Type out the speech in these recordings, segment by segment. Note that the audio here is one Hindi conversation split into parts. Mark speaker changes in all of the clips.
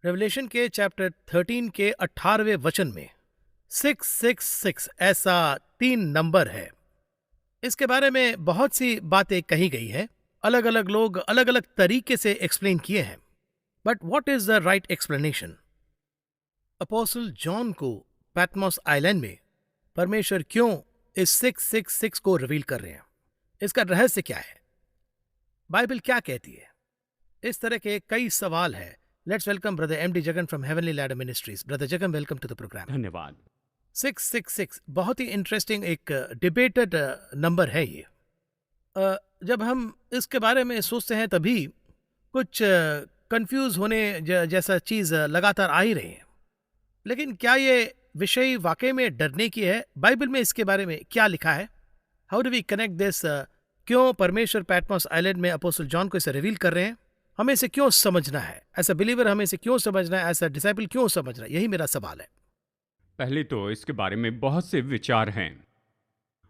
Speaker 1: रेवलेशन के चैप्टर 13 के 18वें वचन में 666 ऐसा 3 नंबर है। इसके बारे में बहुत सी बातें कही गई है। अलग अलग लोग अलग अलग तरीके से एक्सप्लेन किए हैं, but what is the right explanation? Apostle John को पैटमोस आइलैंड में परमेश्वर क्यों इस 666 को रिवील कर रहे हैं? इसका रहस्य क्या है? बाइबल क्या कहती है? इस तरह के कई सवाल है। Let's welcome brother MD Jagan from Heavenly Ladder Ministries. Brother Jagan, welcome to the program.
Speaker 2: धन्यवाद।
Speaker 1: 666 बहुत ही इंटरेस्टिंग एक डिबेटेड नंबर है ये। जब हम इसके बारे में सोचते हैं तभी कुछ कंफ्यूज होने जैसा चीज लगातार आ ही रही है। लेकिन क्या ये विषय वाकई में डरने की है? बाइबल में इसके बारे में क्या लिखा है? How do we connect this? क्यों परमेश्वर पैटमोस आइलैंड में अपोस्टल जॉन को इसे रिवील कर रहे हैं? हमें इसे क्यों समझना है? एज अ बिलीवर हमें इसे क्यों समझना है? एज अ डिसाइपल क्यों समझना है? यही मेरा सवाल है।
Speaker 2: पहले तो इसके बारे में बहुत से विचार हैं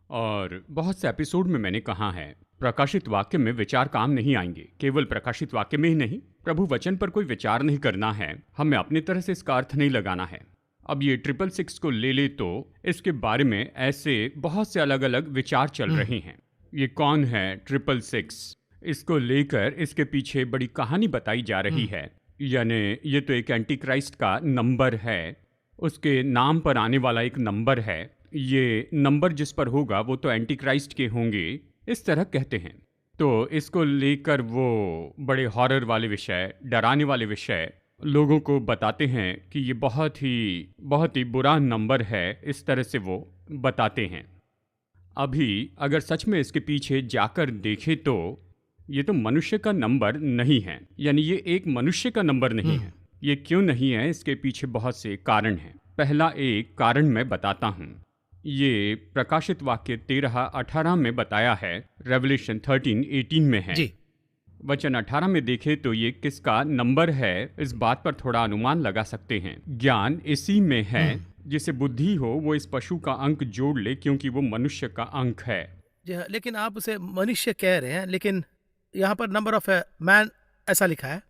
Speaker 2: और बहुत से एपिसोड में मैंने कहा है, प्रकाशित वाक्य में विचार काम नहीं आएंगे। केवल प्रकाशित वाक्य में ही नहीं, प्रभु वचन पर कोई विचार नहीं करना है, हमें अपनी तरह से इसका अर्थ नहीं लगाना है। अब ये 666 को ले तो इसके बारे में ऐसे बहुत से अलग अलग विचार चल रहे हैं। ये कौन है 666? इसको लेकर इसके पीछे बड़ी कहानी बताई जा रही है। यानी ये तो एक एंटी क्राइस्ट का नंबर है, उसके नाम पर आने वाला एक नंबर है। ये नंबर जिस पर होगा वो तो एंटी क्राइस्ट के होंगे, इस तरह कहते हैं। तो इसको लेकर वो बड़े हॉरर वाले विषय, डराने वाले विषय लोगों को बताते हैं कि ये बहुत ही बुरा नंबर है, इस तरह से वो बताते हैं। अभी अगर सच में इसके पीछे जाकर देखें तो ये तो मनुष्य का नंबर नहीं है, यानी ये एक मनुष्य का नंबर नहीं है। ये क्यों नहीं है, इसके पीछे बहुत से कारण हैं। पहला एक कारण मैं बताता हूँ। ये प्रकाशित वाक्य 13:18 में बताया है, रेवलेशन 13:18 में है
Speaker 1: जी।
Speaker 2: वचन 18 में देखें तो ये किसका नंबर है, इस बात पर थोड़ा अनुमान लगा सकते हैं। ज्ञान इसी में है, जिसे बुद्धि हो वो इस पशु का अंक जोड़ ले, क्योंकि वो मनुष्य का अंक है।
Speaker 1: जी हाँ, लेकिन आप उसे मनुष्य कह रहे हैं, लेकिन यहाँ पर नंबर ऑफ मैन ऐसा लिखा है,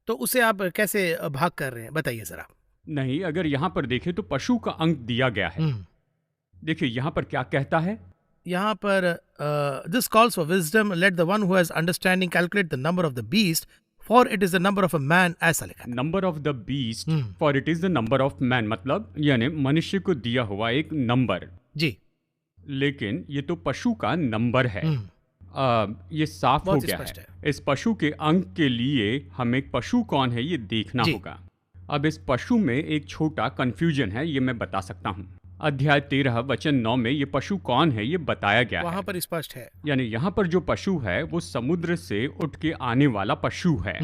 Speaker 1: तो उसे आप कैसे भाग कर रहे हैं? बताइए जरा।
Speaker 2: नहीं, अगर यहाँ पर देखें तो पशु का अंक दिया गया है। देखिए यहाँ पर क्या कहता है।
Speaker 1: यहाँ पर this calls for wisdom, let the one who has understanding calculate the number of the beast, for it is the number of a man, ऐसा लिखा है।
Speaker 2: Number of the beast for it is the number of man, मतलब यानी मनुष्य को दिया हुआ एक नंबर।
Speaker 1: जी।
Speaker 2: लेकिन ये तो पशु का नंबर है। ये साफ हो गया है। इस पशु के अंक के लिए हमें पशु कौन है ये देखना होगा। अब इस पशु में एक छोटा कंफ्यूजन है, ये मैं बता सकता हूँ। अध्याय 13 वचन 9 में ये पशु कौन है ये बताया गया है।
Speaker 1: वहां पर स्पष्ट है,
Speaker 2: यानी यहाँ पर जो पशु है वो समुद्र से उठ के आने वाला पशु है।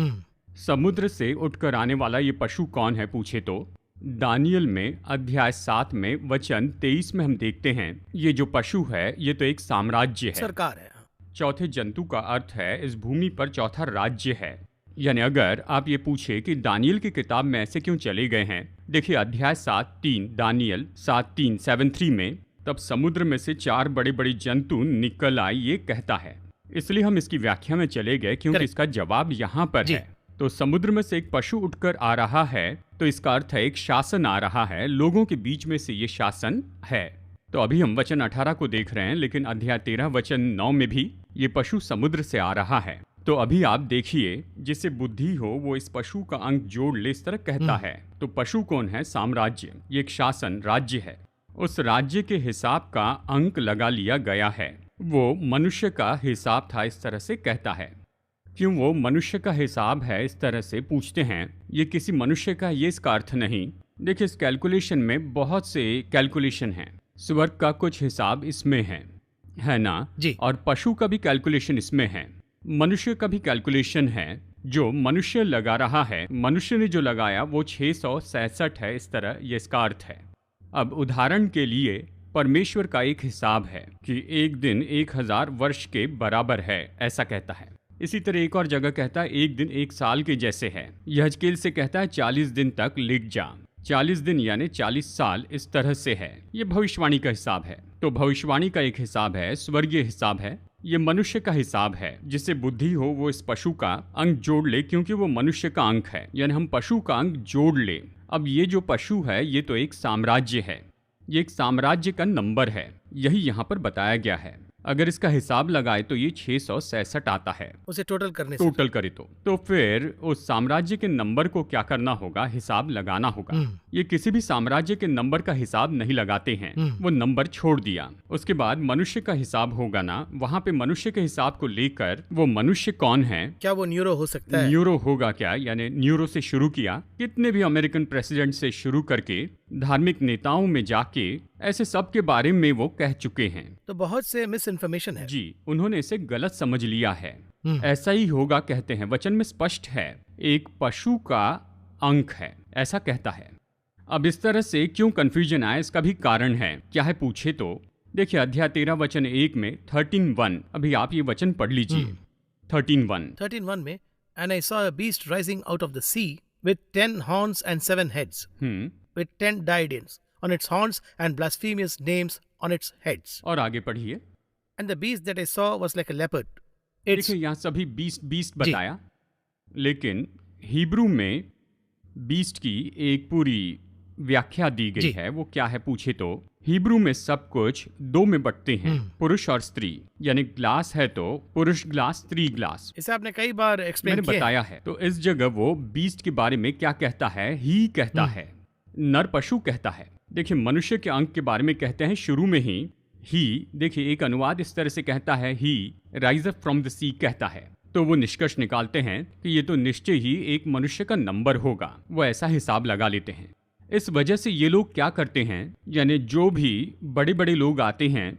Speaker 2: समुद्र से उठकर आने वाला ये पशु कौन है पूछे तो दानियल में अध्याय 7 में वचन 23 में हम देखते हैं, ये जो पशु है ये तो एक साम्राज्य है,
Speaker 1: सरकार है।
Speaker 2: चौथे जंतु का अर्थ है इस भूमि पर चौथा राज्य है। यानी अगर आप ये पूछे कि दानियल की किताब में ऐसे क्यों चले गए हैं, देखिए अध्याय 7:3 दानियल 7:3 में, तब समुद्र में से 4 बड़े बड़े जंतु निकल आए, ये कहता है। इसलिए हम इसकी व्याख्या में चले गए क्योंकि इसका जवाब यहाँ पर है। तो समुद्र में से एक पशु उठकर आ रहा है, तो इसका अर्थ है एक शासन आ रहा है, लोगों के बीच में से ये शासन है। तो अभी हम वचन 18 को देख रहे हैं, लेकिन अध्याय 13 वचन 9 में भी ये पशु समुद्र से आ रहा है। तो अभी आप देखिए, जिसे बुद्धि हो वो इस पशु का अंक जोड़ ले, इस तरह कहता है। तो पशु कौन है? साम्राज्य, ये एक शासन राज्य है। उस राज्य के हिसाब का अंक लगा लिया गया है, वो मनुष्य का हिसाब था, इस तरह से कहता है। क्यों वो मनुष्य का हिसाब है, इस तरह से पूछते हैं। ये किसी मनुष्य का, ये इसका अर्थ नहीं। देखिए इस कैलकुलेशन में बहुत से कैलकुलेशन हैं। स्वर्ग का कुछ हिसाब इसमें है ना
Speaker 1: जी।
Speaker 2: और पशु का भी कैलकुलेशन इसमें है, मनुष्य का भी कैलकुलेशन है। जो मनुष्य लगा रहा है, मनुष्य ने जो लगाया वो 666 है, इस तरह ये इसका अर्थ है। अब उदाहरण के लिए परमेश्वर का एक हिसाब है कि एक दिन 1000 वर्ष के बराबर है, ऐसा कहता है। इसी तरह एक और जगह कहता है एक दिन 1 साल के जैसे है। यहजकेल से कहता है 40 दिन तक लेट जा, 40 दिन यानी 40 साल, इस तरह से है। ये भविष्यवाणी का हिसाब है। तो भविष्यवाणी का एक हिसाब है, स्वर्गीय हिसाब है। ये मनुष्य का हिसाब है। जिससे बुद्धि हो वो इस पशु का अंक जोड़ ले, क्योंकि वो मनुष्य का अंक है, यानी हम पशु का अंक जोड़ ले। अब ये जो पशु है ये तो एक साम्राज्य है, ये एक साम्राज्य का नंबर है, यही यहाँ पर बताया गया है। अगर इसका हिसाब लगाए तो ये 666 आता है,
Speaker 1: उसे टोटल करने से।
Speaker 2: टोटल करे तो फिर उस साम्राज्य के नंबर को क्या करना होगा, हिसाब लगाना होगा। ये किसी भी साम्राज्य के नंबर का हिसाब नहीं लगाते हैं, वो नंबर छोड़ दिया। उसके बाद मनुष्य का हिसाब होगा ना, वहां पे मनुष्य के हिसाब को लेकर वो मनुष्य कौन है,
Speaker 1: क्या वो न्यूरो हो सकता है?
Speaker 2: न्यूरो होगा क्या, यानी न्यूरो से शुरू किया, कितने भी अमेरिकन प्रेसिडेंट से शुरू करके धार्मिक नेताओं में जाके ऐसे सब के बारे में वो कह चुके हैं।
Speaker 1: तो बहुत से मिस इन्फॉर्मेशन है
Speaker 2: जी, उन्होंने इसे गलत समझ लिया है। ऐसा ही होगा कहते हैं, वचन में स्पष्ट है, एक पशु का अंक है, ऐसा कहता है। अब इस तरह से क्यों कंफ्यूजन आया, इसका भी कारण है। क्या है पूछे तो देखिए, अध्याय 13 वचन 1 में 13:1, अभी आप ये वचन पढ़ लीजिए। 13:1
Speaker 1: में, and I saw a beast rising out of the sea with 10 horns and 7 heads, with 10 diadems on its horns and blasphemous names on its heads.
Speaker 2: और आगे पढ़िए।
Speaker 1: And the beast that I saw was like a leopard. Its
Speaker 2: देखिए यहाँ सभी बीस्ट बताया, लेकिन हिब्रू में बीस्ट की एक पूरी व्याख्या दी गई है। वो क्या है पूछे तो हिब्रू में सब कुछ दो में बंटते हैं, पुरुष और स्त्री, यानी ग्लास है तो पुरुष ग्लास, स्त्री ग्लास।
Speaker 1: इसे आपने कई बार एक्सप्लेन
Speaker 2: मैंने
Speaker 1: किया
Speaker 2: बताया है। तो इस जगह वो बीस्ट के बारे में क्या कहता है, ही कहता है, नर पशु कहता है। देखिए मनुष्य के अंक के बारे में कहते हैं शुरू में ही देखिए एक अनुवाद इस तरह से कहता है, ही राइज अप फ्रॉम द सी कहता है। तो वो निष्कर्ष निकालते हैं कि ये तो निश्चय ही एक मनुष्य का नंबर होगा, वो ऐसा हिसाब लगा लेते हैं। इस वजह से ये लोग क्या करते हैं, यानी जो भी बड़े बड़े लोग आते हैं,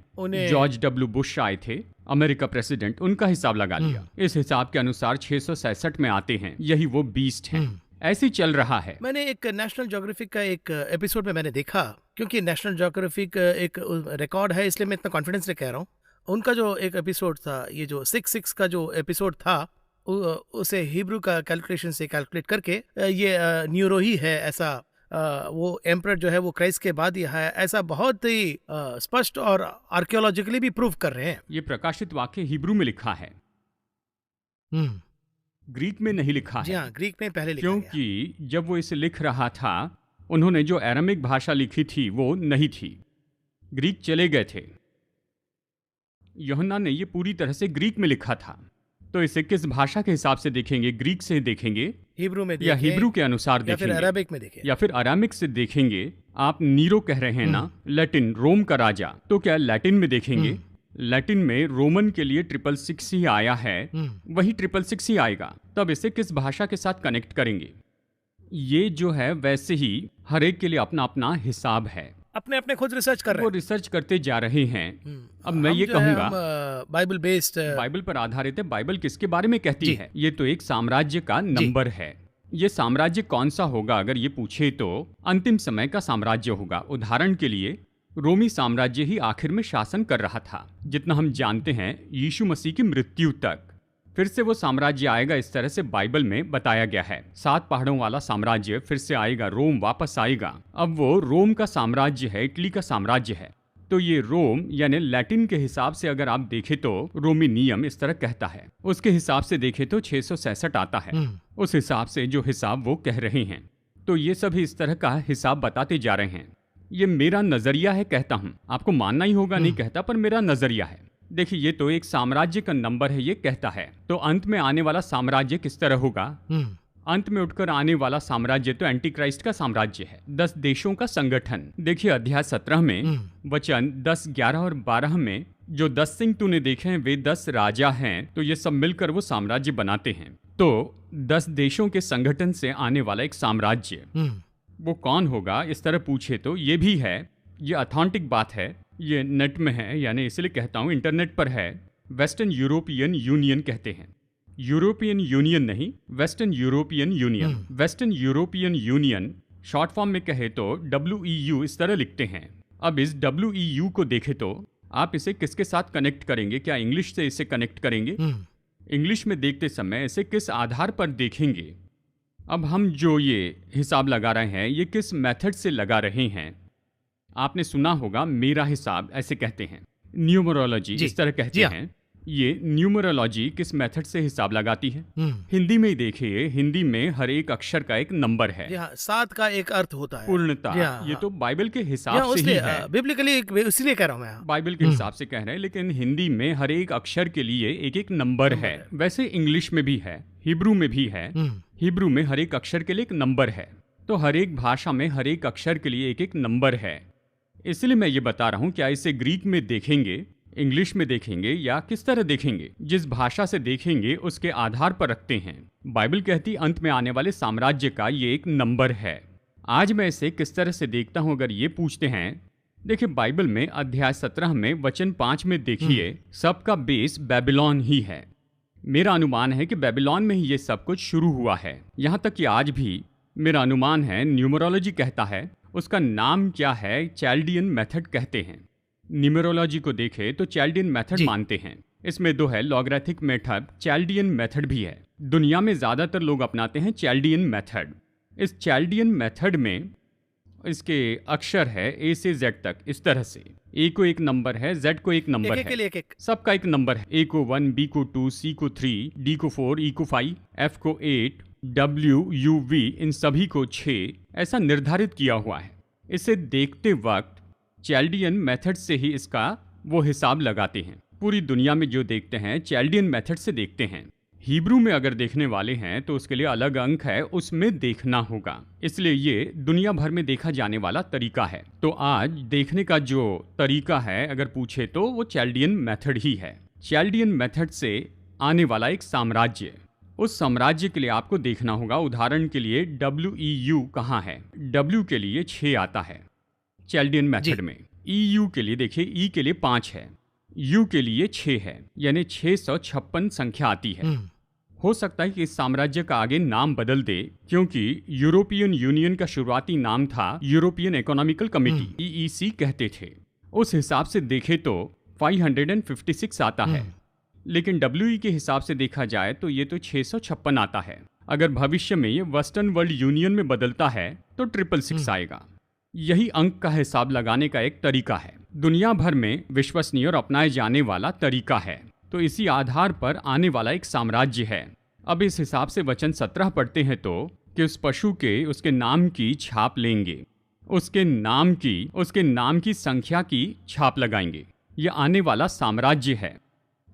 Speaker 2: जॉर्ज डब्ल्यू बुश आए थे अमेरिका प्रेसिडेंट, उनका हिसाब लगा लिया। इस हिसाब के अनुसार 666 में आते हैं, यही वो बीस्ट है। ऐसे ही चल रहा है।
Speaker 1: मैंने एक नेशनल ज्योग्राफिक का एक एपिसोड में मैंने देखा, क्योंकि नेशनल ज्योग्राफिक एक रिकॉर्ड है, इसलिए मैं इतना कॉन्फिडेंस से कह रहा हूँ। उनका जो एक एपिसोड था, ये जो 6 का जो एपिसोड था, उसे हिब्रू का कैलकुलेशन से कैलकुलेट करके ये न्यूरो ही है, ऐसा वो एम्परर जो है वो क्राइस्ट के बाद ही है, ऐसा बहुत ही स्पष्ट और आर्कियोलॉजिकली भी प्रूव कर रहे हैं।
Speaker 2: ये प्रकाशित वाक्य हिब्रू में लिखा है, ग्रीक में नहीं लिखा है।
Speaker 1: जी हाँ, ग्रीक में पहले लिखा
Speaker 2: क्योंकि जब वो इसे लिख रहा था, उन्होंने जो अरामिक भाषा लिखी थी वो नहीं थी, ग्रीक चले गए थे। यूहन्ना ने ये पूरी तरह से ग्रीक में लिखा था। तो इसे किस भाषा के हिसाब से देखेंगे, ग्रीक से देखेंगे,
Speaker 1: हिब्रू में
Speaker 2: या हिब्रू के अनुसार देखेंगे,
Speaker 1: या फिर अराबिक में देखेंगे,
Speaker 2: या फिर अरामिक से देखेंगे। आप नीरो कह रहे हैं ना, लैटिन, रोम का राजा, तो क्या लैटिन में देखेंगे? लैटिन में रोमन के लिए 666 ही आया है, वही 666 ही आएगा। तब इसे किस भाषा के साथ कनेक्ट करेंगे? ये जो है वैसे ही हर एक के लिए अपना अपना हिसाब है,
Speaker 1: अपने अपने खुद रिसर्च कर रहे हैं,
Speaker 2: वो रिसर्च करते जा रहे हैं। अब मैं ये कहूंगा
Speaker 1: बाइबल बेस्ड,
Speaker 2: बाइबल पर आधारित है। बाइबल किसके बारे में कहती है? ये तो एक साम्राज्य का नंबर है। ये साम्राज्य कौन सा होगा अगर ये पूछे तो अंतिम समय का साम्राज्य होगा। उदाहरण के लिए रोमी साम्राज्य ही आखिर में शासन कर रहा था, जितना हम जानते हैं, यीशु मसीह की मृत्यु तक। फिर से वो साम्राज्य आएगा, इस तरह से बाइबल में बताया गया है। 7 पहाड़ों वाला साम्राज्य फिर से आएगा, रोम वापस आएगा। अब वो रोम का साम्राज्य है, इटली का साम्राज्य है। तो ये रोम यानी लैटिन के हिसाब से अगर आप देखें तो रोमी नियम इस तरह कहता है, उसके हिसाब से देखें तो 666 आता है। उस हिसाब से जो हिसाब वो कह रहे हैं, तो ये सभी इस तरह का हिसाब बताते जा रहे हैं। ये मेरा नजरिया है, कहता हूं, आपको मानना ही होगा, नहीं कहता, पर मेरा नजरिया है। देखिए ये तो एक साम्राज्य का नंबर है, ये कहता है। तो अंत में आने वाला साम्राज्य किस तरह होगा? अंत में उठकर आने वाला साम्राज्य तो एंटी क्राइस्ट का साम्राज्य है, 10 देशों का संगठन। देखिए अध्याय 17 में वचन 10, 11 और 12 में, जो 10 सिंह तूने देखे हैं वे 10 राजा हैं, तो ये सब मिलकर वो साम्राज्य बनाते हैं। तो 10 देशों के संगठन से आने वाला एक साम्राज्य, वो कौन होगा इस तरह पूछे तो ये भी है, ये अथेंटिक बात है, ये नेट में है, यानी इसलिए कहता हूँ इंटरनेट पर है। वेस्टर्न यूरोपियन यूनियन कहते हैं, यूरोपियन यूनियन नहीं, western European union. Western European union short form में कहे तो WEU इस तरह लिखते हैं। अब इस WEU को देखे तो आप इसे किसके साथ कनेक्ट करेंगे? क्या इंग्लिश से इसे कनेक्ट करेंगे? इंग्लिश में देखते समय इसे किस आधार पर देखेंगे? अब हम जो ये हिसाब लगा रहे हैं, ये किस मेथड से लगा रहे हैं? आपने सुना होगा मेरा हिसाब, ऐसे कहते हैं, न्यूमरोलॉजी इस तरह कहते हैं। ये न्यूमरोलॉजी किस मेथड से हिसाब लगाती है? हिंदी में ही देखिए, हिंदी में हर एक अक्षर का एक नंबर है।
Speaker 1: जी हाँ, 7 का एक अर्थ होता है।
Speaker 2: पूर्णता,
Speaker 1: जी हाँ,
Speaker 2: ये
Speaker 1: हाँ।
Speaker 2: तो बाइबल के
Speaker 1: जी
Speaker 2: हिसाब
Speaker 1: हाँ,
Speaker 2: से ही
Speaker 1: उसलिए
Speaker 2: है।
Speaker 1: बिब्लिकली इसलिए कह रहा हूँ मैं। हाँ।
Speaker 2: बाइबल के हिसाब से कह रहे हैं, लेकिन हिंदी में हर एक अक्षर के लिए एक एक नंबर है।
Speaker 1: है।
Speaker 2: वैसे इंग्लिश में भी है, हिब्रू में भी है। हिब्रू में हर एक अक्षर के लिए एक नंबर है। तो हर एक भाषा में हर एक अक्षर के लिए एक एक नंबर है। इसलिए मैं ये बता रहा हूँ, क्या इसे ग्रीक में देखेंगे, इंग्लिश में देखेंगे, या किस तरह देखेंगे? जिस भाषा से देखेंगे उसके आधार पर रखते हैं। बाइबल कहती अंत में आने वाले साम्राज्य का ये एक नंबर है। आज मैं इसे किस तरह से देखता हूँ, अगर ये पूछते हैं, देखिए बाइबल में अध्याय 17 में वचन 5 में देखिए, सबका बेस बेबीलोन ही है। मेरा अनुमान है कि बेबीलोन में ही ये सब कुछ शुरू हुआ है। यहाँ तक कि आज भी मेरा अनुमान है, न्यूमरोलॉजी कहता है उसका नाम क्या है, चैल्डियन मेथड कहते हैं। न्यूमरोलॉजी को देखे तो चैल्डियन मेथड मानते हैं। इसमें दो है, लॉगरिथमिक मेथड, चैल्डियन मेथड भी है। दुनिया में ज्यादातर लोग अपनाते हैं चैल्डियन मेथड। इस चैल्डियन मेथड में इसके अक्षर है ए से जेड तक, इस तरह से। ए को एक नंबर है, जेड को एक नंबर है,
Speaker 1: एक।
Speaker 2: सबका एक नंबर है। ए को 1, बी को 2, सी को 3, डी को 4, ई को 5, एफ को 8, डब्ल्यू, यू, वी, इन सभी को 6, ऐसा निर्धारित किया हुआ है। इसे देखते वक्त चैल्डियन मेथड से ही इसका वो हिसाब लगाते हैं। पूरी दुनिया में जो देखते हैं चैल्डियन मेथड से देखते हैं। हिब्रू में अगर देखने वाले हैं तो उसके लिए अलग अंक है, उसमें देखना होगा। इसलिए ये दुनिया भर में देखा जाने वाला तरीका है। तो आज देखने का जो तरीका है अगर पूछे तो वो चैल्डियन मेथड ही है। चैल्डियन मेथड से आने वाला एक साम्राज्य, उस साम्राज्य के लिए आपको देखना होगा। उदाहरण के लिए WEU कहाँ है? W के लिए 6 आता है चैल्डियन मेथड में। EU के लिए देखिए, E के लिए 5 है, U के लिए 6 है, यानी 656 संख्या आती है। हो सकता है कि इस साम्राज्य का आगे नाम बदल दे, क्योंकि यूरोपियन यूनियन का शुरुआती नाम था यूरोपियन इकोनॉमिकल कमेटी, EEC कहते थे। उस हिसाब से देखे तो 556 आता है, लेकिन WE के हिसाब से देखा जाए तो ये तो 656 आता है। अगर भविष्य में ये वेस्टर्न वर्ल्ड यूनियन में बदलता है तो 666 आएगा। यही अंक का हिसाब लगाने का एक तरीका है, दुनिया भर में विश्वसनीय और अपनाए जाने वाला तरीका है। तो इसी आधार पर आने वाला एक साम्राज्य है। अब इस हिसाब से वचन 17 पढ़ते हैं तो कि उस पशु के उसके नाम की छाप लेंगे, उसके नाम की संख्या की छाप लगाएंगे। ये आने वाला साम्राज्य है।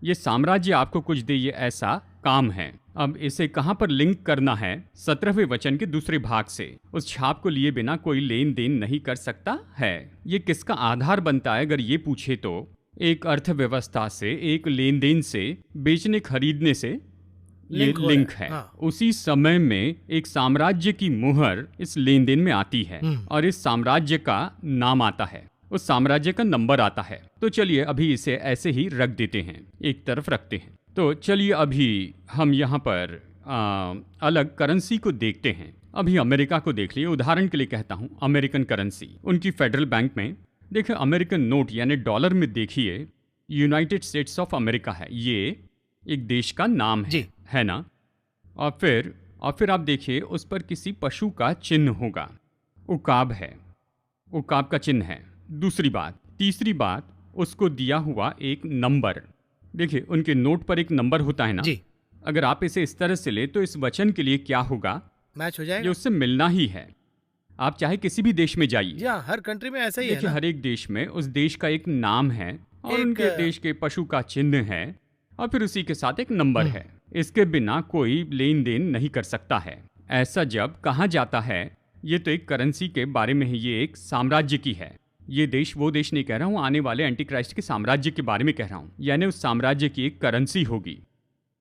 Speaker 2: ये साम्राज्य आपको कुछ दे, ये ऐसा काम है। अब इसे कहां पर लिंक करना है? 17वें वचन के दूसरे भाग से। उस छाप को लिए बिना कोई लेन देन नहीं कर सकता है। ये किसका आधार बनता है अगर ये पूछे तो? एक अर्थव्यवस्था से, एक लेन देन से, बेचने खरीदने से ये लिंक है। उसी समय में एक साम्राज्य की मुहर इस लेन देन में आती है और इस साम्राज्य का नाम आता है, उस साम्राज्य का नंबर आता है। तो चलिए अभी इसे ऐसे ही रख देते हैं, एक तरफ रखते हैं। तो चलिए अभी हम यहाँ पर अलग करेंसी को देखते हैं। अभी अमेरिका को देख लिए, उदाहरण के लिए कहता हूँ अमेरिकन करेंसी, उनकी फेडरल बैंक में देखिए अमेरिकन नोट यानी डॉलर में देखिए यूनाइटेड स्टेट्स ऑफ अमेरिका है, ये एक देश का नाम है ना। और फिर आप देखिए उस पर किसी पशु का चिन्ह होगा, उकाब है, उकाब का चिन्ह है। दूसरी बात, तीसरी बात, उसको दिया हुआ एक नंबर। देखिए उनके नोट पर एक नंबर होता है ना
Speaker 1: जी।
Speaker 2: अगर आप इसे इस तरह से ले तो इस वचन के लिए क्या होगा?
Speaker 1: मैच हो जाएगा,
Speaker 2: ये उससे मिलना ही है। आप चाहे किसी भी देश में जाइए,
Speaker 1: हर कंट्री में ऐसा ही है
Speaker 2: देखिए
Speaker 1: ना?
Speaker 2: हर एक देश में उस देश का एक नाम है और उनके देश के पशु का चिन्ह है और फिर उसी के साथ एक नंबर है। इसके बिना कोई लेन देन नहीं कर सकता है। ऐसा जब कहा जाता है ये तो एक करेंसी के बारे में है, ये एक साम्राज्य की है। ये देश वो देश नहीं कह रहा हूँ, आने वाले एंटी क्राइस्ट के साम्राज्य के बारे में कह रहा हूँ। यानी उस साम्राज्य की एक करेंसी होगी,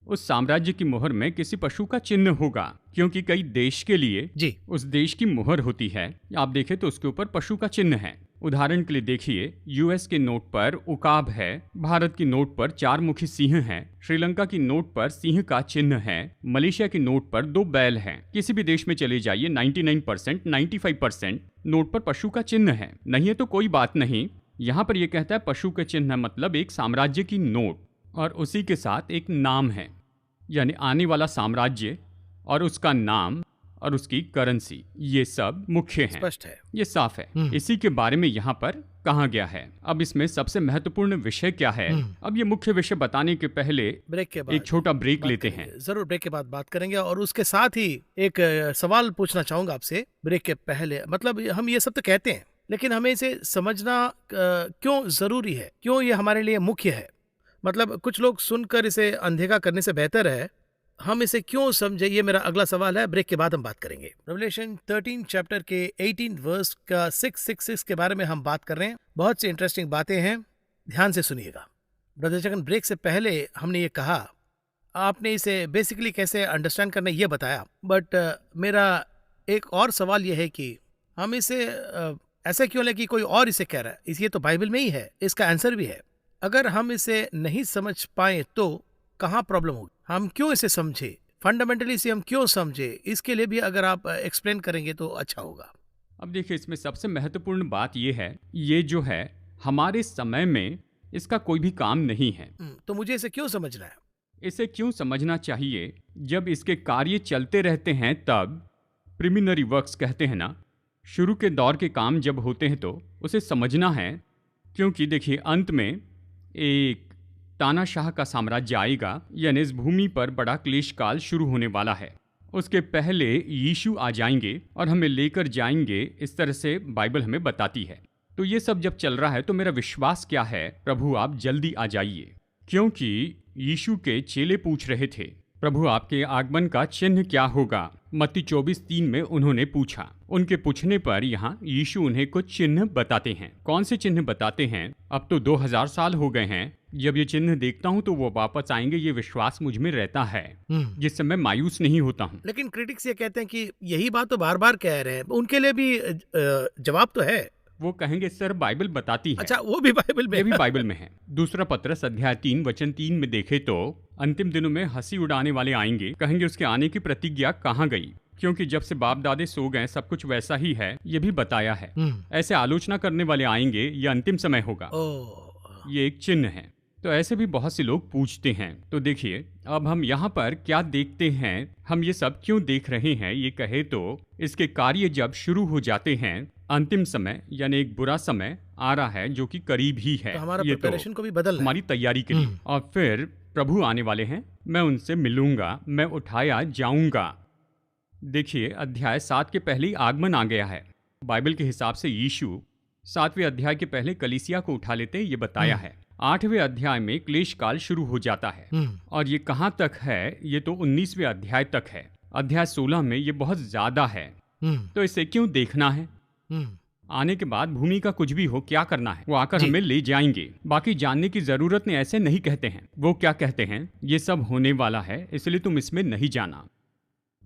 Speaker 2: उस साम्राज्य की मुहर में किसी पशु का चिन्ह होगा, क्योंकि कई देश के लिए उस देश की मुहर होती है। आप देखें तो उसके ऊपर पशु का चिन्ह है। उदाहरण के लिए देखिए यूएस के नोट पर उकाब है, भारत की नोट पर 4 मुखी सिंह है, श्रीलंका की नोट पर सिंह का चिन्ह है, मलेशिया की नोट पर 2 बैल हैं। किसी भी देश में चले जाइए 99%, 95% नोट पर पशु का चिन्ह है। नहीं है तो कोई बात नहीं, यहाँ पर यह कहता है पशु का चिन्ह मतलब एक साम्राज्य की नोट और उसी के साथ एक नाम है, यानी आने वाला साम्राज्य और उसका नाम और उसकी करेंसी, ये सब मुख्य हैं।
Speaker 1: स्पष्ट है।
Speaker 2: ये साफ है। इसी के बारे में यहाँ पर कहा गया है। अब इसमें सबसे महत्वपूर्ण विषय क्या है? अब ये मुख्य विषय बताने के पहले
Speaker 1: ब्रेक के बाद
Speaker 2: एक छोटा ब्रेक
Speaker 1: बात
Speaker 2: लेते
Speaker 1: करेंगे।
Speaker 2: हैं।
Speaker 1: जरूर ब्रेक के बाद बात करेंगे, और उसके साथ ही एक सवाल पूछना चाहूंगा आपसे ब्रेक के पहले। मतलब हम ये सब तो कहते हैं, लेकिन हमें इसे समझना क्यों जरूरी है, क्यों ये हमारे लिए मुख्य है? मतलब कुछ लोग सुनकर इसे अनदेखा करने से बेहतर है हम इसे क्यों समझे, ये मेरा अगला सवाल है। ब्रेक के बाद हम बात करेंगे। रेवलेशन 13 चैप्टर के 18 वर्स का 666 के बारे में हम बात कर रहे हैं। बहुत सी इंटरेस्टिंग बातें हैं, ध्यान से सुनिएगा। ब्रदर जगन, ब्रेक से पहले हमने ये कहा, आपने इसे बेसिकली कैसे अंडरस्टैंड करना ये बताया, बट मेरा एक और सवाल ये है कि हम इसे ऐसा क्यों ले कि कोई और इसे कह रहा है? ये तो बाइबल में ही है, इसका आंसर भी है। अगर हम इसे नहीं समझ पाए तो कहाँ प्रॉब्लम होगी? हम क्यों इसे समझे, फंडामेंटली इसे हम क्यों समझे, इसके लिए भी अगर आप एक्सप्लेन करेंगे तो अच्छा होगा।
Speaker 2: अब देखिए, इसमें सबसे महत्वपूर्ण बात यह है, ये जो है हमारे समय में इसका कोई भी काम नहीं है।
Speaker 1: तो मुझे इसे क्यों समझना है?
Speaker 2: इसे क्यों समझना चाहिए? जब इसके कार्य चलते रहते हैं तब प्रिलिमिनरी वर्क्स कहते हैं ना, शुरू के दौर के काम जब होते हैं तो उसे समझना है। क्योंकि देखिए, अंत में एक तानाशाह का साम्राज्य आएगा, यानी इस भूमि पर बड़ा क्लेश काल शुरू होने वाला है। उसके पहले यीशु आ जाएंगे और हमें लेकर जाएंगे, इस तरह से बाइबल हमें बताती है। तो ये सब जब चल रहा है तो मेरा विश्वास क्या है, प्रभु आप जल्दी आ जाइए। क्योंकि यीशु के चेले पूछ रहे थे, प्रभु आपके आगमन का चिन्ह क्या होगा? मत्ती 24:3 में उन्होंने पूछा। उनके पूछने पर यहाँ यीशु उन्हें कुछ चिन्ह बताते हैं। कौन से चिन्ह बताते हैं? अब तो 2000 साल हो गए हैं, जब ये चिन्ह देखता हूँ तो वो वापस आएंगे, ये विश्वास मुझ में रहता है, जिससे मैं मायूस नहीं होता हूँ।
Speaker 1: लेकिन क्रिटिक्स ये कहते हैं कि यही बात तो बार बार कह रहे हैं, उनके लिए भी जवाब तो है।
Speaker 2: वो कहेंगे सर बाइबल बताती है।
Speaker 1: अच्छा, वो भी बाइबल में?
Speaker 2: ये भी बाइबल में है। दूसरा पत्रस अध्याय 3 वचन 3 में देखे तो अंतिम दिनों में हंसी उड़ाने वाले आएंगे, कहेंगे उसके आने की प्रतिज्ञा कहाँ गई? क्योंकि जब से बाप दादे सो गए सब कुछ वैसा ही है, ये भी बताया है। ऐसे आलोचना करने वाले आएंगे, ये अंतिम समय होगा। ये एक चिन्ह है। तो ऐसे भी बहुत से लोग पूछते हैं। तो देखिए, अब हम यहाँ पर क्या देखते हैं, हम ये सब क्यों देख रहे हैं? ये कहे तो इसके कार्य जब शुरू हो जाते हैं, अंतिम समय यानी एक बुरा समय आ रहा है जो कि करीब ही है।
Speaker 1: तो हमारा
Speaker 2: ये
Speaker 1: प्रिपरेशन को भी बदलना है,
Speaker 2: हमारी तैयारी के लिए। और फिर प्रभु आने वाले हैं, मैं उनसे मिलूंगा, मैं उठाया जाऊंगा। देखिए, अध्याय 7 के पहले ही आगमन आ गया है। बाइबल के हिसाब से यीशु 7वें अध्याय के पहले कलीसिया को उठा लेते, ये बताया है। 8वें अध्याय में क्लेश काल शुरू हो जाता है। और ये कहाँ तक है? ये तो 19वें अध्याय तक है। अध्याय 16 में ये बहुत ज्यादा है। तो इसे क्यों देखना है? आने के बाद भूमि का कुछ भी हो, क्या करना है? वो आकर हमें ले जाएंगे। बाकी जानने की जरूरत नहीं, ऐसे नहीं कहते हैं। वो क्या कहते हैं? ये सब होने वाला है, इसलिए तुम इसमें नहीं जाना।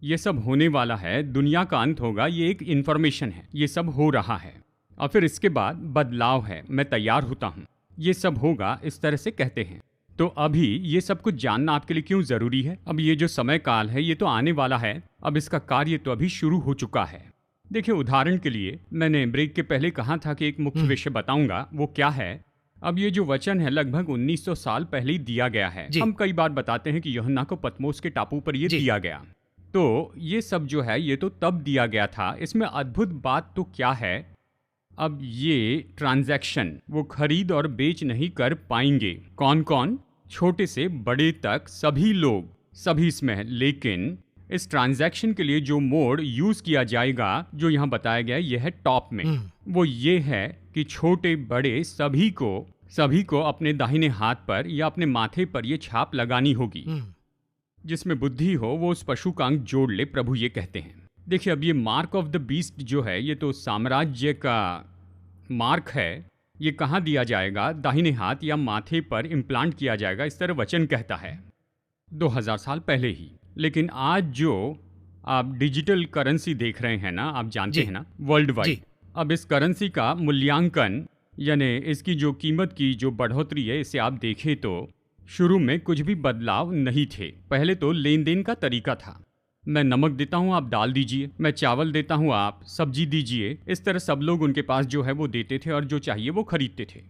Speaker 2: ये सब होने वाला है, दुनिया का अंत होगा, ये एक इंफॉर्मेशन है, ये सब हो रहा है। और फिर इसके बाद बदलाव है, मैं तैयार होता हूँ, ये सब होगा, इस तरह से कहते हैं। तो अभी ये सब कुछ जानना आपके लिए क्यों जरूरी है? अब ये जो समय काल है ये तो आने वाला है, अब इसका कार्य तो अभी शुरू हो चुका है। देखिए, उदाहरण के लिए मैंने ब्रेक के पहले कहा था कि एक मुख्य विषय बताऊंगा, वो क्या है? अब ये जो वचन है लगभग 1900 साल पहले ही दिया गया है। हम कई बार बताते हैं कि यूहन्ना को पतमोस के टापू पर ये दिया गया। तो ये सब जो है ये तो तब दिया गया था। इसमें अद्भुत बात तो क्या है, अब ये ट्रांजैक्शन वो खरीद और बेच नहीं कर पाएंगे। कौन कौन? छोटे से बड़े तक सभी लोग, सभी इसमें है। लेकिन इस ट्रांजैक्शन के लिए जो मोड यूज किया जाएगा, जो यहाँ बताया गया है, यह है टॉप में। वो ये है कि छोटे बड़े सभी को अपने दाहिने हाथ पर या अपने माथे पर ये छाप लगानी होगी। जिसमें बुद्धि हो वो उस पशु का अंग जोड़ ले, प्रभु ये कहते हैं। देखिए, अब ये मार्क ऑफ द बीस्ट जो है ये तो साम्राज्य का मार्क है। ये कहाँ दिया जाएगा? दाहिने हाथ या माथे पर इम्प्लांट किया जाएगा, इस तरह वचन कहता है 2000 साल पहले ही। लेकिन आज जो आप डिजिटल करेंसी देख रहे हैं ना, आप जानते हैं ना, वर्ल्ड वाइड, अब इस करेंसी का मूल्यांकन यानी इसकी जो कीमत की जो बढ़ोतरी है, इसे आप देखें तो शुरू में कुछ भी बदलाव नहीं थे। पहले तो लेन देन का तरीका था, मैं नमक देता हूँ आप डाल दीजिए, मैं चावल देता हूँ आप सब्जी दीजिए। इस तरह सब लोग उनके पास जो है वो देते थे और जो चाहिए वो खरीदते थे।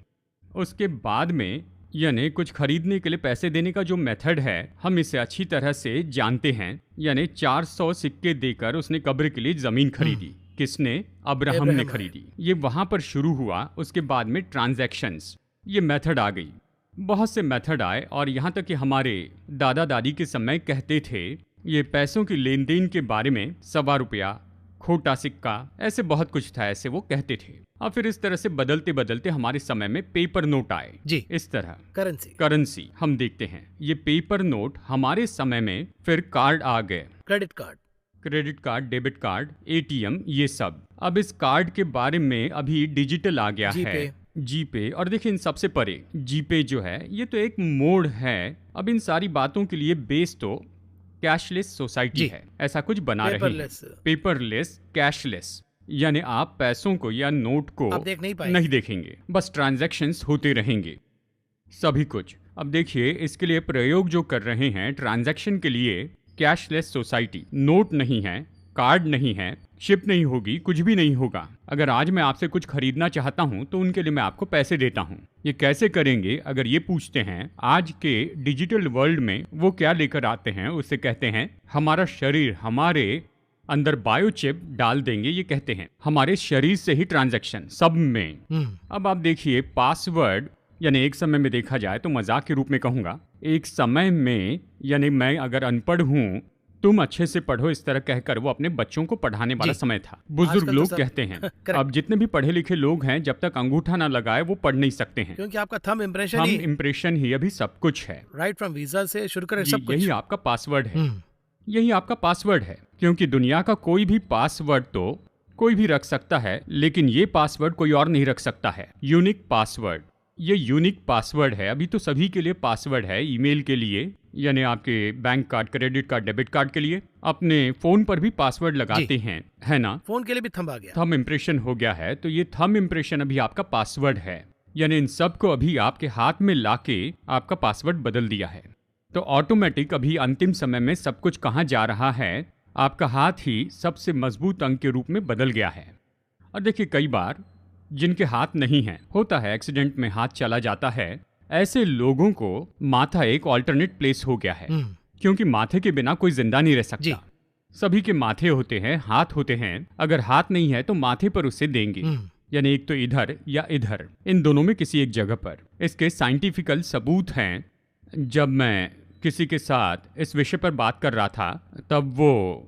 Speaker 2: उसके बाद में यानी कुछ खरीदने के लिए पैसे देने का जो मेथड है, हम इसे अच्छी तरह से जानते हैं। यानी 400 सिक्के देकर उसने कब्र के लिए जमीन खरीदी। किसने? अब्राहम ने
Speaker 1: अब्राहम
Speaker 2: खरीदी। ये वहां पर शुरू हुआ। उसके बाद में ट्रांजैक्शंस, ये मेथड आ गई। बहुत से मेथड आए और यहाँ तक कि हमारे दादा दादी के समय कहते थे ये पैसों की लेन देन के बारे में, 1.25 रुपया, खोटा सिक्का, ऐसे बहुत कुछ था, ऐसे वो कहते थे। और फिर इस तरह से बदलते बदलते हमारे समय में पेपर नोट आए।
Speaker 1: जी।
Speaker 2: इस तरह
Speaker 1: करेंसी
Speaker 2: हम देखते हैं। ये पेपर नोट हमारे समय में, फिर कार्ड आ गए,
Speaker 1: credit card,
Speaker 2: debit card, ATM, ये सब। अब इस कार्ड के बारे में अभी डिजिटल आ गया है, जीपे। और देखिए इन सबसे परे जीपे जो है ये तो एक मोड है। अब इन सारी बातों के लिए बेस तो कैशलेस सोसाइटी है, ऐसा कुछ बना रही है। पेपरलेस, कैशलेस, यानी आप पैसों को या नोट को
Speaker 1: आप
Speaker 2: नहीं देखेंगे, बस ट्रांजैक्शंस होते रहेंगे, सभी कुछ। अब देखिए इसके लिए प्रयोग जो कर रहे हैं ट्रांजैक्शन के लिए, कैशलेस सोसाइटी। नोट नहीं है, कार्ड नहीं है, शिप नहीं होगी, कुछ भी नहीं होगा। अगर आज मैं आपसे कुछ खरीदना चाहता हूं तो उनके लिए मैं आपको पैसे देता हूं। ये कैसे करेंगे? अगर ये पूछते हैं आज के डिजिटल वर्ल्ड में वो क्या लेकर आते हैं, उससे कहते हैं हमारा शरीर, हमारे अंदर बायोचिप डाल देंगे। ये कहते हैं हमारे शरीर से ही ट्रांजैक्शन सब में। अब आप देखिए पासवर्ड, यानी एक समय में देखा जाए तो मजाक के रूप में कहूंगा, एक समय में यानी मैं अगर अनपढ़ हूं, तुम अच्छे से पढ़ो, इस तरह कहकर वो अपने बच्चों को पढ़ाने वाला समय था। बुजुर्ग लोग कहते हैं अब जितने भी पढ़े लिखे लोग हैं जब तक अंगूठा ना लगाए वो पढ़ नहीं सकते हैं,
Speaker 1: क्योंकि आपका थंब
Speaker 2: इम्प्रेशन ही अभी सब कुछ है।
Speaker 1: राइट फ्रॉम वीजा से शुरू कर सब कुछ।
Speaker 2: यही आपका पासवर्ड है, यही आपका पासवर्ड है। क्योंकि दुनिया का कोई भी पासवर्ड तो कोई भी रख सकता है, लेकिन ये पासवर्ड कोई और नहीं रख सकता है। यूनिक पासवर्ड, ये यूनिक पासवर्ड है। अभी तो सभी के लिए पासवर्ड है, ईमेल के लिए, यानी आपके bank card, credit card, debit card के लिए, अपने फोन पर भी पासवर्ड लगाते हैं, है ना?
Speaker 1: फोन के लिए भी थंब आ गया,
Speaker 2: थंब इम्प्रेशन हो गया है। तो ये थंब इम्प्रेशन अभी आपका पासवर्ड है, यानी इन सब को अभी आपके हाथ में लाके आपका पासवर्ड बदल दिया है। तो ऑटोमेटिक अभी अंतिम समय में सब कुछ कहाँ जा रहा है, आपका हाथ ही सबसे मजबूत अंग के रूप में बदल गया है। और देखिए कई बार जिनके हाथ नहीं है, होता है एक्सीडेंट में हाथ चला जाता है, ऐसे लोगों को माथा एक ऑल्टरनेट प्लेस हो गया है, क्योंकि माथे के बिना कोई जिंदा नहीं रह सकता। सभी के माथे होते हैं, हाथ होते हैं, अगर हाथ नहीं है तो माथे पर उसे देंगे, यानी एक तो इधर या इधर, इन दोनों में किसी एक जगह पर। इसके साइंटिफिकल सबूत हैं। जब मैं किसी के साथ इस विषय पर बात कर रहा था तब वो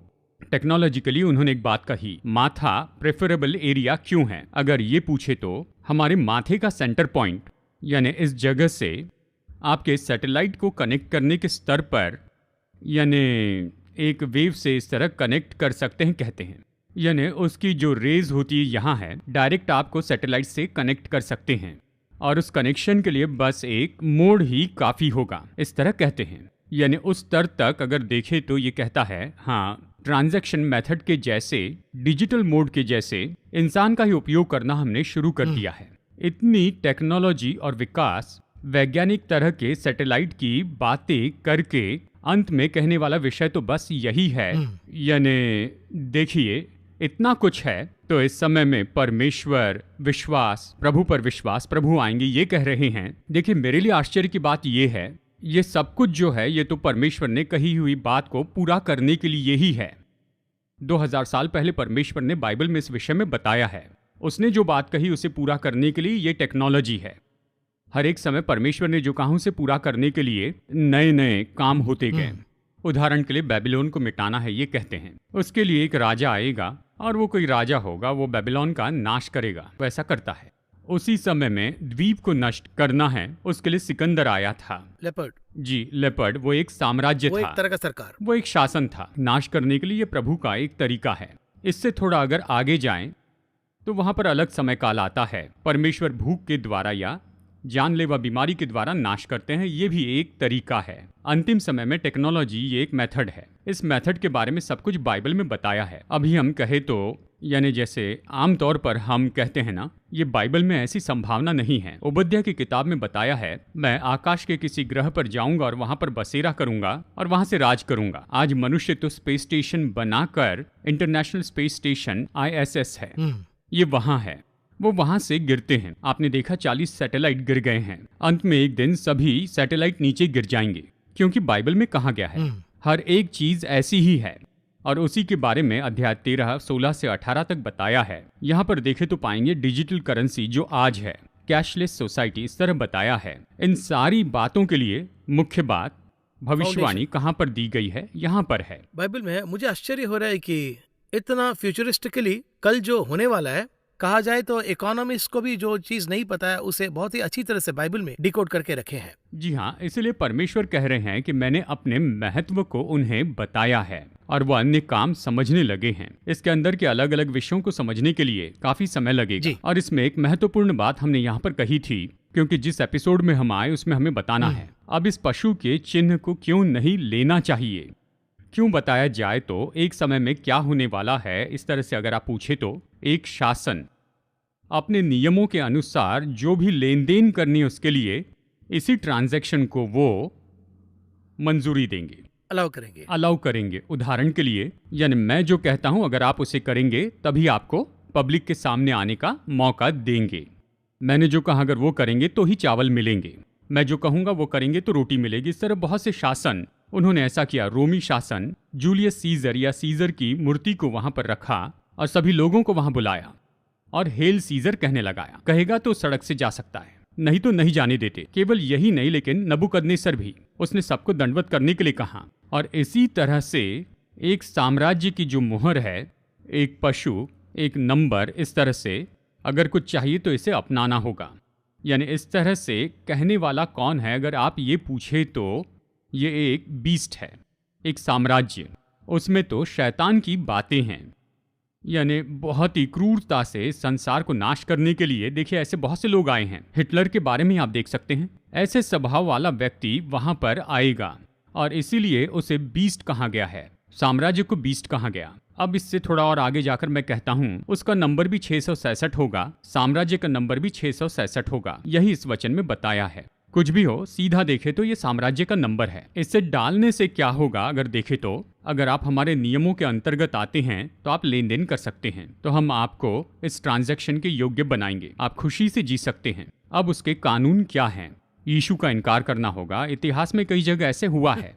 Speaker 2: टेक्नोलॉजिकली उन्होंने एक बात कही, माथा प्रेफरेबल एरिया क्यों है? अगर ये पूछे तो हमारे माथे का सेंटर पॉइंट, यानी इस जगह से आपके सैटेलाइट को कनेक्ट करने के स्तर पर, यानी एक वेव से इस तरह कनेक्ट कर सकते हैं कहते हैं, यानी उसकी जो रेज होती है यहाँ है, डायरेक्ट आपको सैटेलाइट से कनेक्ट कर सकते हैं और उस कनेक्शन के लिए बस एक मोड ही काफ़ी होगा, इस तरह कहते हैं। यानी उस स्तर तक अगर देखें तो ये कहता है हाँ, ट्रांजैक्शन मेथड के जैसे, डिजिटल मोड के जैसे इंसान का ही उपयोग करना हमने शुरू कर दिया है। इतनी टेक्नोलॉजी और विकास, वैज्ञानिक तरह के सैटेलाइट की बातें करके अंत में कहने वाला विषय तो बस यही है। यानी देखिए इतना कुछ है। तो इस समय में परमेश्वर, विश्वास, प्रभु पर विश्वास, प्रभु आएंगे ये कह रहे हैं। देखिए मेरे लिए आश्चर्य की बात ये है, ये सब कुछ जो है ये तो परमेश्वर ने कही हुई बात को पूरा करने के लिए ही है। 2000 साल पहले परमेश्वर ने बाइबल में इस विषय में बताया है। उसने जो बात कही उसे पूरा करने के लिए ये टेक्नोलॉजी है। हर एक समय परमेश्वर ने जो कहा उसे पूरा करने के लिए नए नए काम होते गए। उदाहरण के लिए बेबीलोन को मिटाना है ये कहते हैं, उसके लिए एक राजा आएगा और वो कोई राजा होगा, वो बेबीलोन का नाश करेगा, वैसा करता है। उसी समय में द्वीप को नष्ट करना है, उसके लिए सिकंदर आया था।
Speaker 1: लेपर्ड,
Speaker 2: जी लेपर्ड, वो एक साम्राज्य था,
Speaker 1: एक तरह का सरकार,
Speaker 2: वो एक शासन था। नाश करने के लिए ये प्रभु का एक तरीका है। इससे थोड़ा अगर आगे जाएं तो वहां पर अलग समय काल आता है। परमेश्वर भूख के द्वारा या जानलेवा बीमारी के द्वारा नाश करते हैं, ये भी एक तरीका है। अंतिम समय में टेक्नोलॉजी ये एक मेथड है। इस मेथड के बारे में सब कुछ बाइबल में बताया है। अभी हम कहे तो यानी जैसे आमतौर पर हम कहते हैं ना, ये बाइबल में ऐसी संभावना नहीं है। ओबद्या की किताब में बताया है, मैं आकाश के किसी ग्रह पर जाऊंगा और वहां पर बसेरा करूंगा और वहां से राज करूंगा। आज मनुष्य तो स्पेस स्टेशन बनाकर, इंटरनेशनल स्पेस स्टेशन ISS है, ये वहां है। वो वहां से गिरते हैं। आपने देखा 40 सैटेलाइट गिर गए हैं। अंत में एक दिन सभी सैटेलाइट नीचे गिर जाएंगे, क्योंकि बाइबल में कहा गया है हर एक चीज ऐसी ही है। और उसी के बारे में अध्याय 13, 16 से 18 तक बताया है। यहाँ पर देखे तो पाएंगे डिजिटल करेंसी जो आज है, कैशलेस सोसाइटी, इस तरह बताया है। इन सारी बातों के लिए मुख्य बात भविष्यवाणी कहाँ पर दी गई है? यहाँ पर है,
Speaker 1: बाइबल में है। मुझे आश्चर्य हो रहा है कि इतना फ्यूचरिस्टिकली कल जो होने वाला है, कहा जाए तो इकोनॉमिस्ट को भी जो चीज नहीं पता है उसे बहुत ही अच्छी तरह से बाइबल में डिकोड करके रखे हैं।
Speaker 2: जी हाँ, इसलिए परमेश्वर कह रहे हैं कि मैंने अपने महत्व को उन्हें बताया है और वो अन्य काम समझने लगे हैं। इसके अंदर के अलग अलग विषयों को समझने के लिए काफी समय लगेगा। और इसमें एक महत्वपूर्ण बात हमने यहाँ पर कही थी, क्योंकि जिस एपिसोड में हम आए उसमें हमें बताना है अब इस पशु के चिन्ह को क्यों नहीं लेना चाहिए। क्यों बताया जाए तो एक समय में क्या होने वाला है, इस तरह से अगर आप पूछे तो एक शासन अपने नियमों के अनुसार जो भी लेन देन करनी है उसके लिए इसी ट्रांजैक्शन को वो मंजूरी देंगे, अलाउ करेंगे। उदाहरण के लिए, यानी मैं जो कहता हूं अगर आप उसे करेंगे तभी आपको पब्लिक के सामने आने का मौका देंगे। मैंने जो कहा अगर वो करेंगे तो ही चावल मिलेंगे, मैं जो कहूंगा वो करेंगे तो रोटी मिलेगी। इस तरह बहुत से शासन उन्होंने ऐसा किया। रोमी शासन जूलियस सीजर या सीजर की मूर्ति को वहां पर रखा और सभी लोगों को वहां बुलाया और हेल सीजर कहने लगाया। कहेगा तो सड़क से जा सकता है, नहीं तो नहीं जाने देते। केवल यही नहीं, लेकिन नबूकदनेस्सर भी, उसने सबको दंडवत करने के लिए कहा। और इसी तरह से एक साम्राज्य की जो मुहर है, एक पशु, एक नंबर, इस तरह से अगर कुछ चाहिए तो इसे अपनाना होगा। यानी इस तरह से कहने वाला कौन है? अगर आप ये पूछे तो ये एक बीस्ट है, एक साम्राज्य। उसमें तो शैतान की बातें हैं, यानी बहुत ही क्रूरता से संसार को नाश करने के लिए। देखिए ऐसे बहुत से लोग आए हैं। हिटलर के बारे में आप देख सकते हैं। ऐसे स्वभाव वाला व्यक्ति वहां पर आएगा और इसीलिए उसे बीस्ट कहा गया है, साम्राज्य को बीस्ट कहा गया। अब इससे थोड़ा और आगे जाकर मैं कहता हूं उसका नंबर भी 666 होगा, साम्राज्य का नंबर भी 666 होगा। यही इस वचन में बताया है। कुछ भी हो, सीधा देखे तो ये साम्राज्य का नंबर है। इसे डालने से क्या होगा? अगर देखे तो अगर आप हमारे नियमों के अंतर्गत आते हैं तो आप लेन देन कर सकते हैं, तो हम आपको इस ट्रांजैक्शन के योग्य बनाएंगे, आप खुशी से जी सकते हैं। अब उसके कानून क्या हैं? यीशु का इनकार करना होगा। इतिहास में कई जगह ऐसे हुआ है,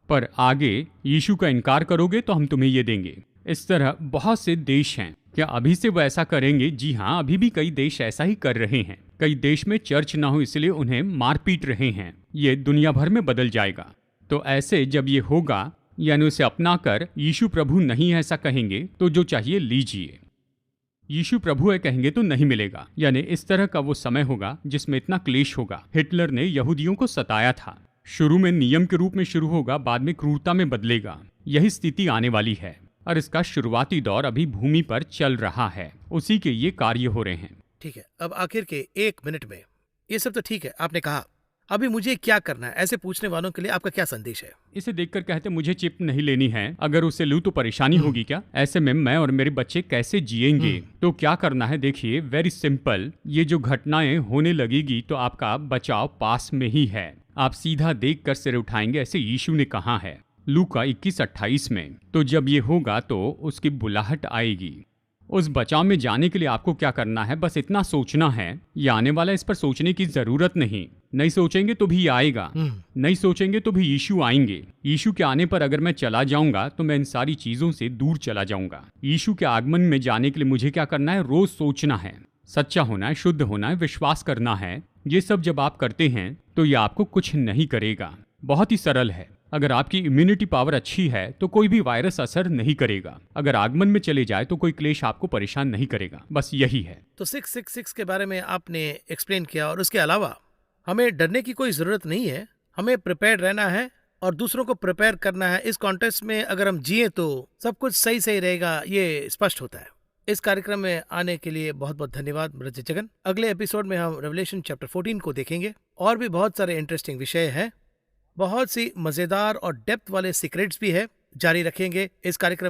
Speaker 2: पर आगे यीशु का इनकार करोगे तो हम तुम्हें ये देंगे। इस तरह बहुत से देश हैं। क्या अभी से वो ऐसा करेंगे? जी हाँ, अभी भी कई देश ऐसा ही कर रहे हैं। कई देश में चर्च ना हो इसलिए उन्हें मार पीट रहे हैं। ये दुनिया भर में बदल जाएगा। तो ऐसे जब ये होगा, यानी उसे अपनाकर यीशु प्रभु नहीं ऐसा कहेंगे तो जो चाहिए लीजिए, यीशु प्रभु है कहेंगे तो नहीं मिलेगा। यानी इस तरह का वो समय होगा जिसमें इतना क्लेश होगा। हिटलर ने यहूदियों को सताया था। शुरू में नियम के रूप में शुरू होगा, बाद में क्रूरता में बदलेगा। यही स्थिति आने वाली है और इसका शुरुआती दौर अभी भूमि पर चल रहा है। उसी के ये कार्य हो रहे हैं।
Speaker 1: ठीक है, अब आखिर के 1 मिनट में ये सब तो ठीक है, आपने कहा, अभी मुझे क्या करना है? ऐसे पूछने वालों के लिए आपका क्या संदेश है?
Speaker 2: इसे देखकर कहते मुझे चिप नहीं लेनी है, अगर उसे लूं तो परेशानी होगी क्या? ऐसे में मैं और मेरे बच्चे कैसे जिएंगे? तो क्या करना है? देखिए वेरी सिंपल। ये जो घटनाएं होने लगेगी तो आपका बचाव पास में ही है। आप सीधा देख कर सिर उठाएंगे, ऐसे यीशु ने कहा है लूका 21:28 में। तो जब ये होगा तो उसकी बुलाहट आएगी। उस बचाव में जाने के लिए आपको क्या करना है? बस इतना सोचना है, ये आने वाला, इस पर सोचने की जरूरत नहीं। नहीं सोचेंगे तो भी आएगा, नहीं सोचेंगे तो भी यीशु आएंगे। यीशु के आने पर अगर मैं चला जाऊंगा तो मैं इन सारी चीजों से दूर चला जाऊंगा। यीशु के आगमन में जाने के लिए मुझे क्या करना है? रोज सोचना है, सच्चा होना है, शुद्ध होना है, विश्वास करना है। ये सब जब आप करते हैं तो ये आपको कुछ नहीं करेगा। बहुत ही सरल है। अगर आपकी इम्यूनिटी पावर अच्छी है तो कोई भी वायरस असर नहीं करेगा। अगर आगमन में चले जाए तो कोई क्लेश आपको परेशान नहीं करेगा। बस यही है।
Speaker 1: तो 666 के बारे में आपने एक्सप्लेन किया, और उसके अलावा हमें डरने की कोई जरूरत नहीं है। हमें प्रिपेयर रहना है और दूसरों को प्रिपेयर करना है। इस कॉन्टेस्ट में अगर हम जिए तो सब कुछ सही सही रहेगा, ये स्पष्ट होता है। इस कार्यक्रम में आने के लिए बहुत बहुत धन्यवाद मृत जगन। अगले एपिसोड में हम रेवलेशन चैप्टर 14 को देखेंगे। और भी बहुत सारे इंटरेस्टिंग विषय हैं, बहुत सी मजेदार और डेप्थ वाले सीक्रेट्स भी है। जारी रखेंगे इस कार्यक्रम